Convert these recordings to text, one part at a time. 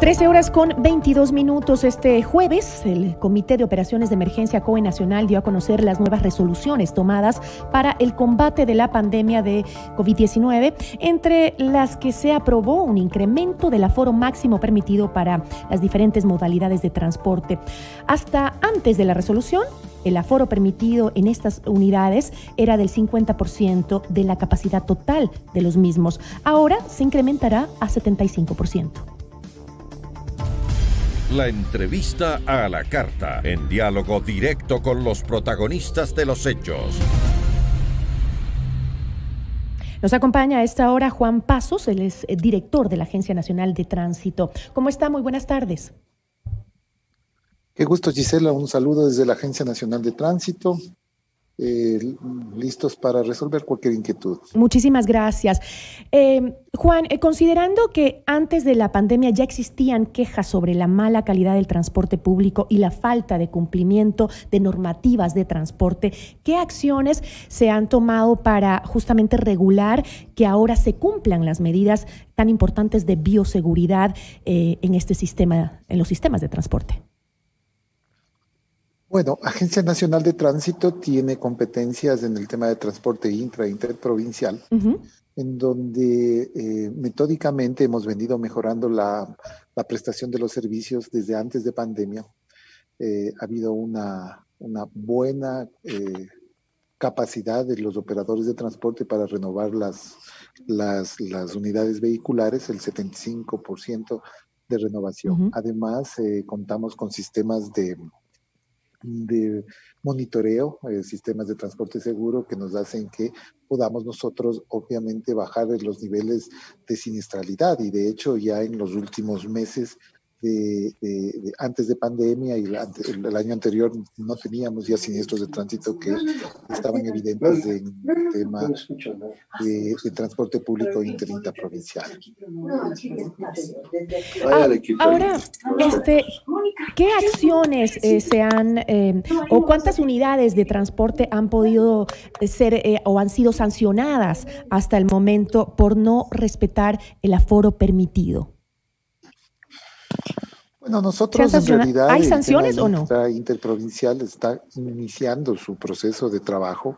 13:22. Este jueves, el Comité de Operaciones de Emergencia COE Nacional dio a conocer las nuevas resoluciones tomadas para el combate de la pandemia de COVID-19, entre las que se aprobó un incremento del aforo máximo permitido para las diferentes modalidades de transporte. Hasta antes de la resolución, el aforo permitido en estas unidades era del 50% de la capacidad total de los mismos. Ahora se incrementará a 75%. La entrevista a la carta, en diálogo directo con los protagonistas de los hechos. Nos acompaña a esta hora Juan Pasos, él es director de la Agencia Nacional de Tránsito. ¿Cómo está? Muy buenas tardes. Qué gusto, Gisela. Un saludo desde la Agencia Nacional de Tránsito. Listos para resolver cualquier inquietud. Muchísimas gracias. Juan, considerando que antes de la pandemia ya existían quejas sobre la mala calidad del transporte público y la falta de cumplimiento de normativas de transporte, ¿qué acciones se han tomado para justamente regular que ahora se cumplan las medidas tan importantes de bioseguridad en este sistema, en los sistemas de transporte? Bueno, Agencia Nacional de Tránsito tiene competencias en el tema de transporte interprovincial, en donde metódicamente hemos venido mejorando la prestación de los servicios desde antes de pandemia. Ha habido una buena capacidad de los operadores de transporte para renovar las unidades vehiculares, el 75% de renovación. Además, contamos con sistemas de monitoreo, sistemas de transporte seguro que nos hacen que podamos nosotros obviamente bajar los niveles de siniestralidad, y de hecho ya en los últimos meses antes de pandemia y el año anterior no teníamos ya siniestros de tránsito que estaban evidentes en el tema de transporte público interprovincial. Ahora, ¿qué acciones se han o cuántas unidades de transporte han podido ser o han sido sancionadas hasta el momento por no respetar el aforo permitido? Bueno, nosotros en realidad ¿Hay sanciones o no? La interprovincial está iniciando su proceso de trabajo.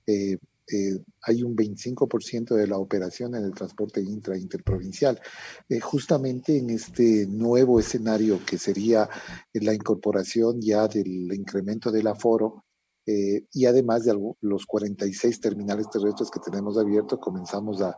Hay un 25% de la operación en el transporte interprovincial. Justamente en este nuevo escenario que sería la incorporación ya del incremento del aforo, y además de los 46 terminales terrestres que tenemos abiertos, comenzamos a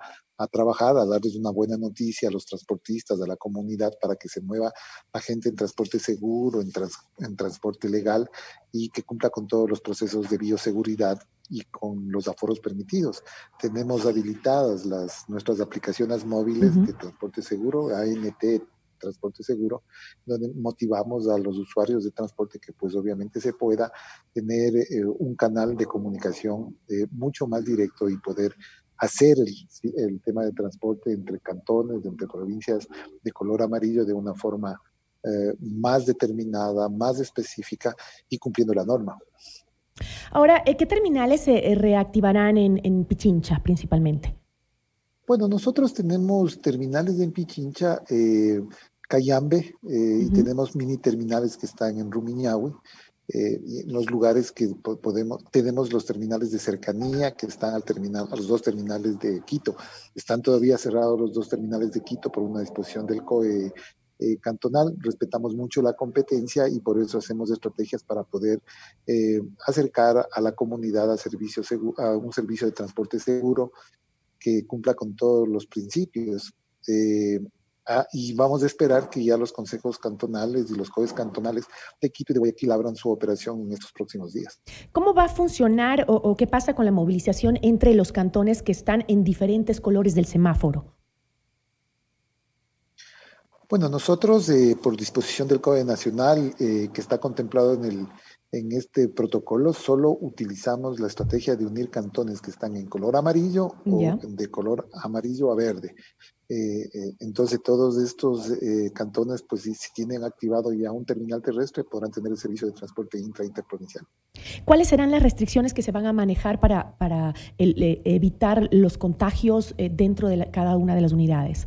trabajar, a darles una buena noticia a los transportistas, a la comunidad, para que se mueva la gente en transporte seguro, en transporte legal, y que cumpla con todos los procesos de bioseguridad y con los aforos permitidos. Tenemos habilitadas nuestras aplicaciones móviles de transporte seguro, ANT Transporte Seguro, donde motivamos a los usuarios de transporte que pues obviamente se pueda tener un canal de comunicación mucho más directo y poder hacer el tema de transporte entre cantones, entre provincias de color amarillo de una forma más determinada, más específica y cumpliendo la norma. Ahora, ¿qué terminales se reactivarán en Pichincha principalmente? Bueno, nosotros tenemos terminales en Pichincha, Cayambe, y tenemos mini terminales que están en Rumiñahui. Y en los lugares que tenemos los terminales de cercanía que están a los dos terminales de Quito. Están todavía cerrados los dos terminales de Quito por una disposición del COE cantonal. Respetamos mucho la competencia y por eso hacemos estrategias para poder acercar a la comunidad a un servicio de transporte seguro que cumpla con todos los principios. Y vamos a esperar que ya los consejos cantonales y los COEs cantonales de Quito y de Guayaquil abran su operación en estos próximos días. ¿Cómo va a funcionar o qué pasa con la movilización entre los cantones que están en diferentes colores del semáforo? Bueno, nosotros, por disposición del COE nacional, que está contemplado en este protocolo, solo utilizamos la estrategia de unir cantones que están en color amarillo o de color amarillo a verde. Entonces todos estos cantones, pues si tienen activado ya un terminal terrestre, podrán tener el servicio de transporte interprovincial. ¿Cuáles serán las restricciones que se van a manejar para evitar los contagios dentro de cada una de las unidades?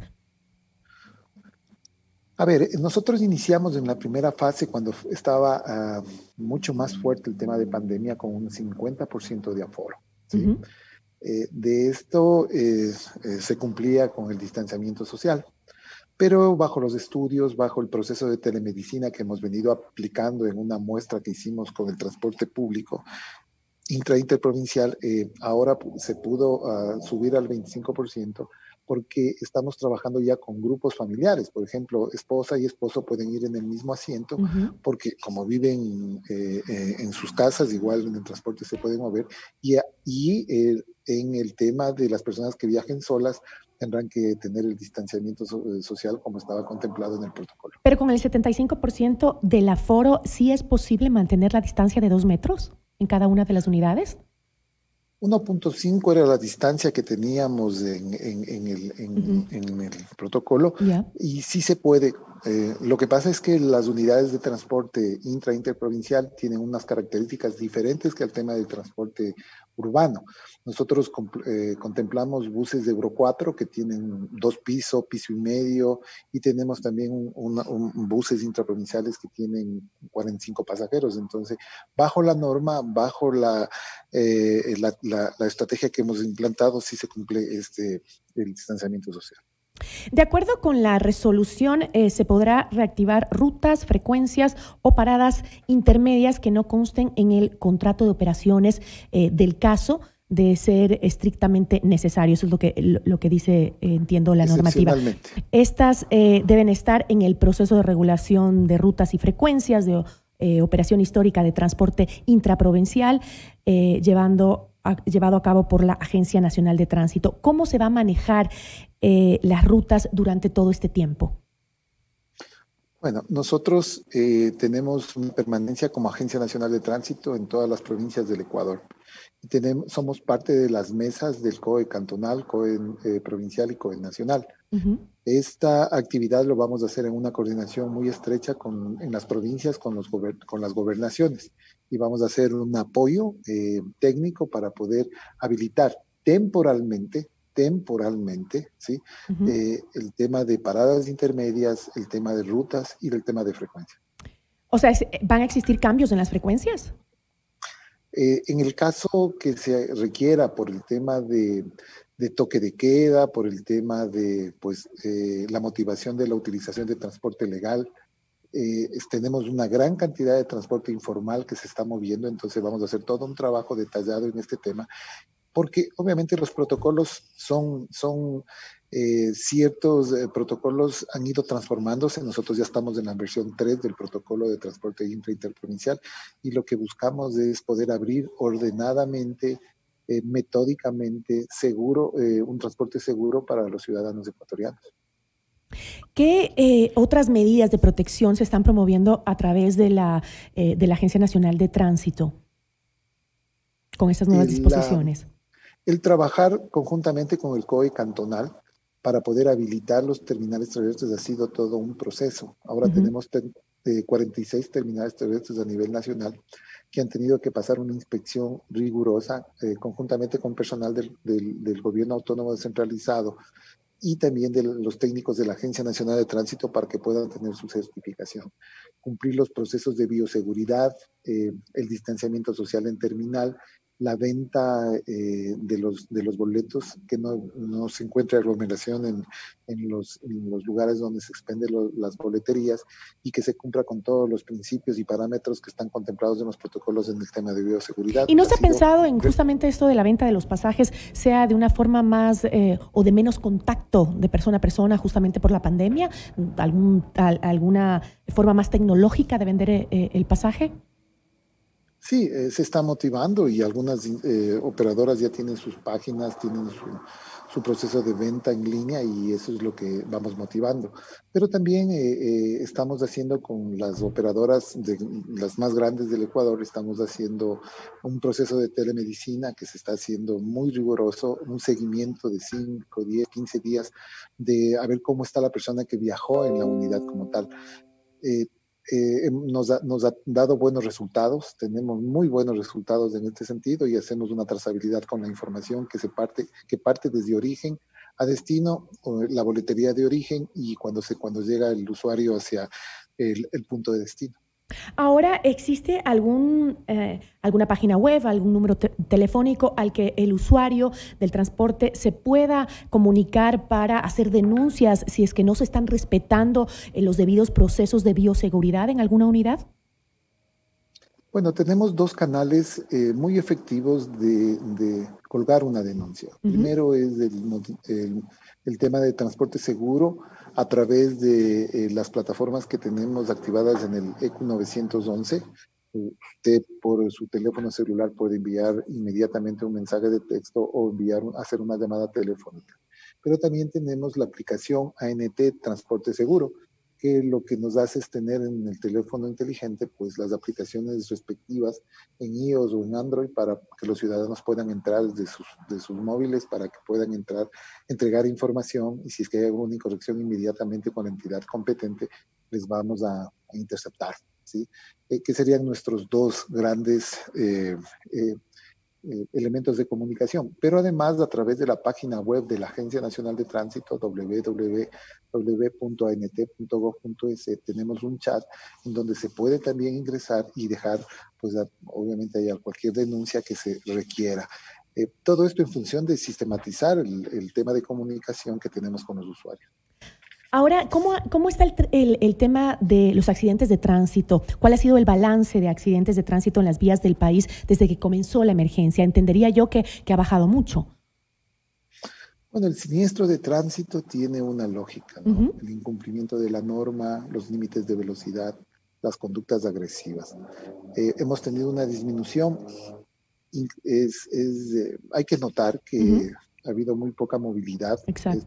A ver, nosotros iniciamos en la primera fase cuando estaba mucho más fuerte el tema de pandemia con un 50% de aforo, ¿sí? Ujú. De esto se cumplía con el distanciamiento social, pero bajo los estudios, bajo el proceso de telemedicina que hemos venido aplicando en una muestra que hicimos con el transporte público, interprovincial, ahora se pudo subir al 25% porque estamos trabajando ya con grupos familiares. Por ejemplo, esposa y esposo pueden ir en el mismo asiento Ujú. porque como viven en sus casas, igual en el transporte se pueden mover. En el tema de las personas que viajen solas, tendrán que tener el distanciamiento social como estaba contemplado en el protocolo. Pero con el 75% del aforo, ¿sí es posible mantener la distancia de 2 metros en cada una de las unidades? 1.5 era la distancia que teníamos Ujú. en el protocolo Ya. y sí se puede. Lo que pasa es que las unidades de transporte interprovincial tienen unas características diferentes que el tema del transporte urbano. Nosotros contemplamos buses de Euro 4 que tienen 2 pisos, piso y medio, y tenemos también buses intraprovinciales que tienen 45 pasajeros. Entonces, bajo la norma, bajo la estrategia que hemos implantado, sí se cumple el distanciamiento social. De acuerdo con la resolución, se podrá reactivar rutas, frecuencias o paradas intermedias que no consten en el contrato de operaciones del caso de ser estrictamente necesario. Eso es lo que dice, entiendo, la normativa. Excepcionalmente. Estas deben estar en el proceso de regulación de rutas y frecuencias de operación histórica de transporte intraprovincial, llevado a cabo por la Agencia Nacional de Tránsito. ¿Cómo se va a manejar las rutas durante todo este tiempo? Bueno, nosotros tenemos una permanencia como Agencia Nacional de Tránsito en todas las provincias del Ecuador. Somos parte de las mesas del COE cantonal, COE provincial y COE nacional. Uh-huh. Esta actividad lo vamos a hacer en una coordinación muy estrecha en las provincias con las gobernaciones, y vamos a hacer un apoyo técnico para poder habilitar temporalmente, ¿sí? Uh-huh. El tema de paradas intermedias, el tema de rutas y el tema de frecuencia. O sea, ¿van a existir cambios en las frecuencias? En el caso que se requiera por el tema de toque de queda, por el tema de la motivación de la utilización de transporte legal, tenemos una gran cantidad de transporte informal que se está moviendo, entonces vamos a hacer todo un trabajo detallado en este tema, porque obviamente los protocolos son ciertos protocolos han ido transformándose. Nosotros ya estamos en la versión 3 del protocolo de transporte interprovincial, y lo que buscamos es poder abrir ordenadamente, metódicamente, seguro, un transporte seguro para los ciudadanos ecuatorianos. ¿Qué otras medidas de protección se están promoviendo a través de la Agencia Nacional de Tránsito con estas nuevas disposiciones? El trabajar conjuntamente con el COE cantonal para poder habilitar los terminales terrestres ha sido todo un proceso. Ahora tenemos 46 terminales terrestres a nivel nacional que han tenido que pasar una inspección rigurosa conjuntamente con personal del gobierno autónomo descentralizado y también de los técnicos de la Agencia Nacional de Tránsito para que puedan tener su certificación. Cumplir los procesos de bioseguridad, el distanciamiento social en terminal, la venta de los boletos, que no se encuentre aglomeración en los lugares donde se expenden las boleterías, y que se cumpla con todos los principios y parámetros que están contemplados en los protocolos en el tema de bioseguridad. ¿Y no se ha pensado en justamente esto de la venta de los pasajes sea de una forma más o de menos contacto de persona a persona justamente por la pandemia? ¿Alguna forma más tecnológica de vender el pasaje? Sí, se está motivando, y algunas operadoras ya tienen sus páginas, tienen su proceso de venta en línea, y eso es lo que vamos motivando. Pero también estamos haciendo con las operadoras, las más grandes del Ecuador, estamos haciendo un proceso de telemedicina que se está haciendo muy riguroso, un seguimiento de 5, 10, 15 días de a ver cómo está la persona que viajó en la unidad como tal. Nos ha dado buenos resultados, tenemos muy buenos resultados en este sentido, y hacemos una trazabilidad con la información que parte desde origen a destino, la boletería de origen y cuando llega el usuario hacia el punto de destino. Ahora, ¿existe alguna página web, algún número telefónico al que el usuario del transporte se pueda comunicar para hacer denuncias si es que no se están respetando los debidos procesos de bioseguridad en alguna unidad? Bueno, tenemos dos canales muy efectivos de colgar una denuncia. Primero es el tema de transporte seguro a través de las plataformas que tenemos activadas en el ECU 911. Usted por su teléfono celular puede enviar inmediatamente un mensaje de texto o hacer una llamada telefónica. Pero también tenemos la aplicación ANT Transporte Seguro, que lo que nos hace es tener en el teléfono inteligente pues las aplicaciones respectivas en iOS o en Android para que los ciudadanos puedan entrar de sus móviles para que puedan entregar información y si es que hay alguna incorrección inmediatamente con la entidad competente les vamos a interceptar, ¿sí? Que serían nuestros dos grandes elementos de comunicación, pero además a través de la página web de la Agencia Nacional de Tránsito, www.ant.gov.es, tenemos un chat en donde se puede también ingresar y dejar, pues obviamente hay cualquier denuncia que se requiera. Todo esto en función de sistematizar el tema de comunicación que tenemos con los usuarios. Ahora, ¿cómo está el tema de los accidentes de tránsito? ¿Cuál ha sido el balance de accidentes de tránsito en las vías del país desde que comenzó la emergencia? Entendería yo que ha bajado mucho. Bueno, el siniestro de tránsito tiene una lógica, ¿no? El incumplimiento de la norma, los límites de velocidad, las conductas agresivas. Hemos tenido una disminución. Hay que notar que ha habido muy poca movilidad. Exacto.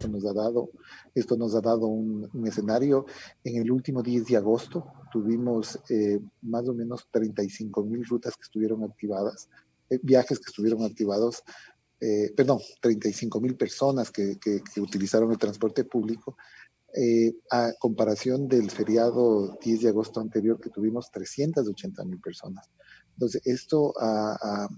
Esto nos ha dado un escenario. En el último 10 de agosto tuvimos más o menos 35,000 rutas que estuvieron activadas, viajes que estuvieron activados, 35,000 personas que utilizaron el transporte público, a comparación del feriado 10 de agosto anterior que tuvimos 380,000 personas. Entonces, esto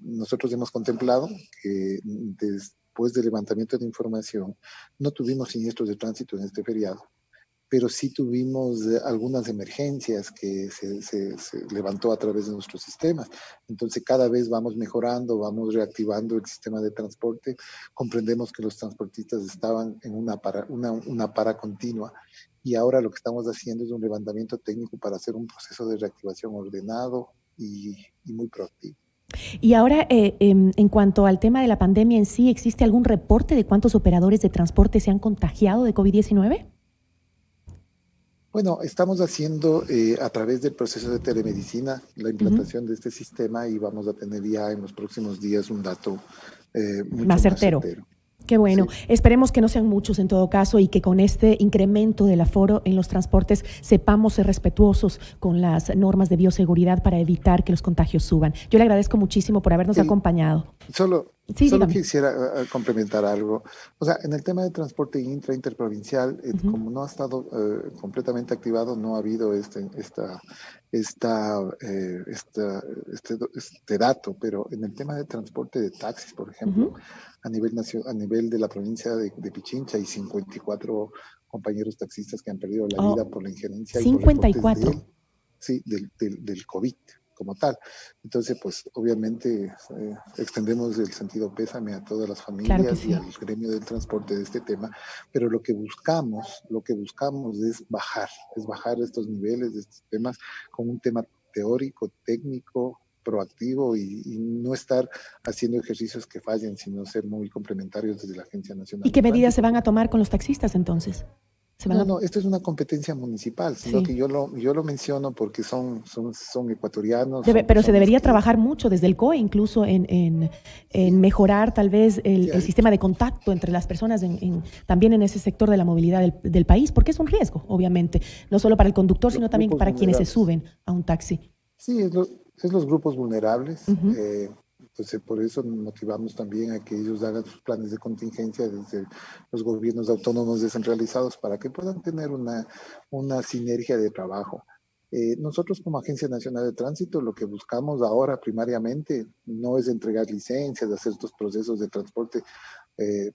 nosotros hemos contemplado que después del levantamiento de información no tuvimos siniestros de tránsito en este feriado, pero sí tuvimos algunas emergencias que se levantó a través de nuestros sistemas. Entonces, cada vez vamos mejorando, vamos reactivando el sistema de transporte. Comprendemos que los transportistas estaban en una para continua y ahora lo que estamos haciendo es un levantamiento técnico para hacer un proceso de reactivación ordenado y muy proactivo. Y ahora, en cuanto al tema de la pandemia en sí, ¿existe algún reporte de cuántos operadores de transporte se han contagiado de COVID-19? Bueno, estamos haciendo a través del proceso de telemedicina la implantación de este sistema y vamos a tener ya en los próximos días un dato mucho más certero. Qué bueno. Sí. Esperemos que no sean muchos en todo caso y que con este incremento del aforo en los transportes sepamos ser respetuosos con las normas de bioseguridad para evitar que los contagios suban. Yo le agradezco muchísimo por habernos acompañado. Solo quisiera complementar algo. O sea, en el tema de transporte interprovincial, como no ha estado completamente activado, no ha habido este dato, pero en el tema de transporte de taxis, por ejemplo, a nivel de la provincia de Pichincha hay 54 compañeros taxistas que han perdido la vida por la injerencia 54. Del COVID como tal. Entonces, pues obviamente extendemos el sentido pésame a todas las familias y al gremio del transporte de este tema, pero lo que buscamos es bajar estos niveles de estos temas con un tema teórico, técnico, proactivo y no estar haciendo ejercicios que fallen, sino ser muy complementarios desde la Agencia Nacional. ¿Y qué medidas se van a tomar con los taxistas entonces? No, esto es una competencia municipal, sino que yo lo menciono porque son ecuatorianos. Pero se debería trabajar mucho desde el COE, incluso en mejorar tal vez el sistema de contacto entre las personas también en ese sector de la movilidad del país, porque es un riesgo, obviamente, no solo para el conductor, sino también para quienes se suben a un taxi. Sí, es los grupos vulnerables. Entonces, por eso motivamos también a que ellos hagan sus planes de contingencia desde los gobiernos autónomos descentralizados para que puedan tener una sinergia de trabajo. Nosotros como Agencia Nacional de Tránsito lo que buscamos ahora primariamente no es entregar licencias, hacer estos procesos de transporte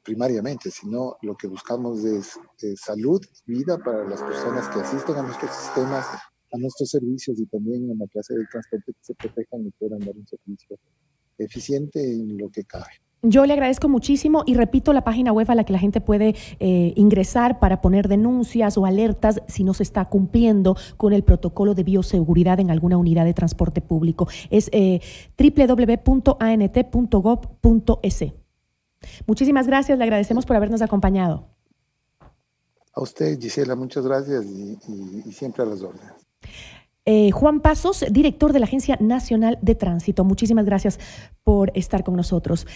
primariamente, sino lo que buscamos es salud, vida para las personas que asisten a nuestros sistemas, a nuestros servicios, y también en la clase del transporte que se protejan y puedan dar un servicio eficiente en lo que cabe. Yo le agradezco muchísimo y repito la página web a la que la gente puede ingresar para poner denuncias o alertas si no se está cumpliendo con el protocolo de bioseguridad en alguna unidad de transporte público. Es www.ant.gov.es. Muchísimas gracias, le agradecemos por habernos acompañado. A usted, Gisela, muchas gracias y siempre a las órdenes. Juan Pasos, director de la Agencia Nacional de Tránsito. Muchísimas gracias por estar con nosotros.